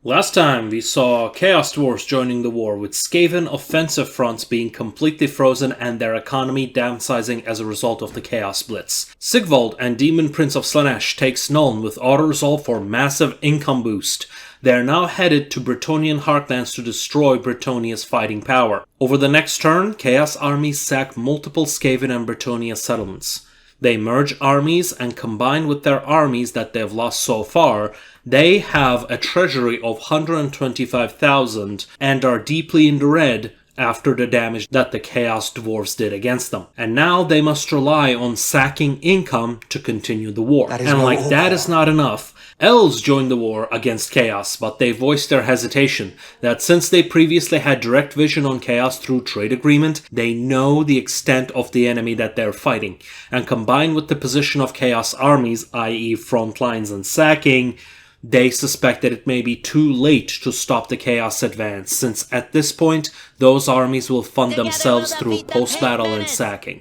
Last time we saw Chaos Dwarfs joining the war, with Skaven offensive fronts being completely frozen and their economy downsizing as a result of the Chaos Blitz. Sigvald and Demon Prince of Slaanesh takes Nuln with auto-resolve for massive income boost. They are now headed to Bretonnian Heartlands to destroy Bretonnia's fighting power. Over the next turn, Chaos armies sack multiple Skaven and Bretonnia settlements. They merge armies and combine with their armies that they've lost so far. They have a treasury of 125,000 and are deeply in the red after the damage that the Chaos Dwarfs did against them. And now they must rely on sacking income to continue the war. And like that is not enough, Elves joined the war against Chaos, but they voiced their hesitation that since they previously had direct vision on Chaos through trade agreement, they know the extent of the enemy that they're fighting. And combined with the position of Chaos armies, i.e. front lines and sacking, they suspect that it may be too late to stop the Chaos advance, since at this point, those armies will fund themselves through post-battle and sacking.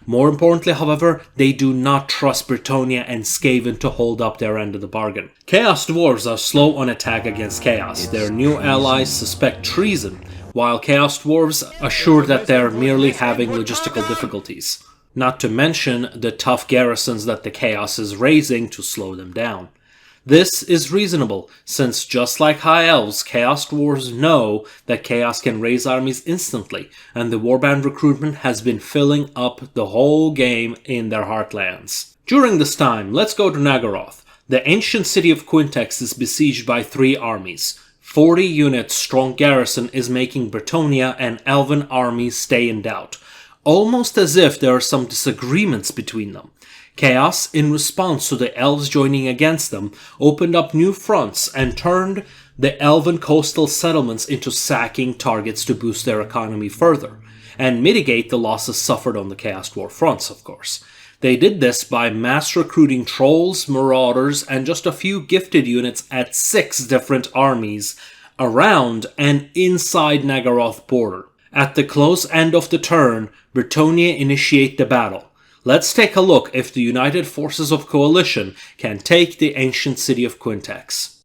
More importantly, however, they do not trust Bretonnia and Skaven to hold up their end of the bargain. Chaos Dwarves are slow on attack against Chaos. Their new allies suspect treason, while Chaos Dwarves assure that they're merely having logistical difficulties. Not to mention the tough garrisons that the Chaos is raising to slow them down. This is reasonable, since just like High Elves, Chaos Dwarves know that Chaos can raise armies instantly, and the Warband recruitment has been filling up the whole game in their heartlands. During this time, let's go to Naggaroth. The ancient city of Quintex is besieged by 3 armies. 40 units strong garrison is making Bretonnia and Elven armies stay in doubt, almost as if there are some disagreements between them. Chaos, in response to the Elves joining against them, opened up new fronts and turned the Elven coastal settlements into sacking targets to boost their economy further, and mitigate the losses suffered on the Chaos Dwarf fronts, of course. They did this by mass recruiting trolls, marauders, and just a few gifted units at 6 different armies around and inside Naggaroth border. At the close end of the turn, Bretonnia initiate the battle. Let's take a look if the united forces of Coalition can take the ancient city of Quintex.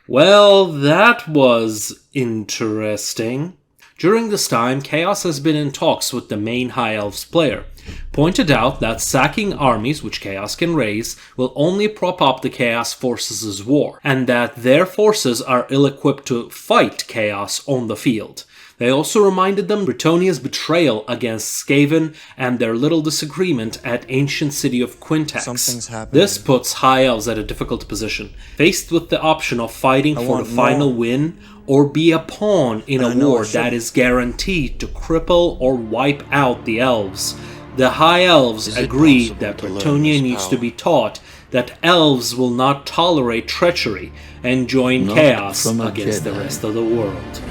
Well, that was interesting. During this time, Chaos has been in talks with the main High Elves player, pointed out that sacking armies, which Chaos can raise, will only prop up the Chaos forces' war, and that their forces are ill-equipped to fight Chaos on the field. They also reminded them Bretonnia's betrayal against Skaven and their little disagreement at ancient city of Quintex. This puts High Elves at a difficult position, faced with the option of fighting for the final win or be a pawn in a war that is guaranteed to cripple or wipe out the Elves. The High Elves agree that Bretonnia needs to be taught that Elves will not tolerate treachery and join Chaos against the rest of the world.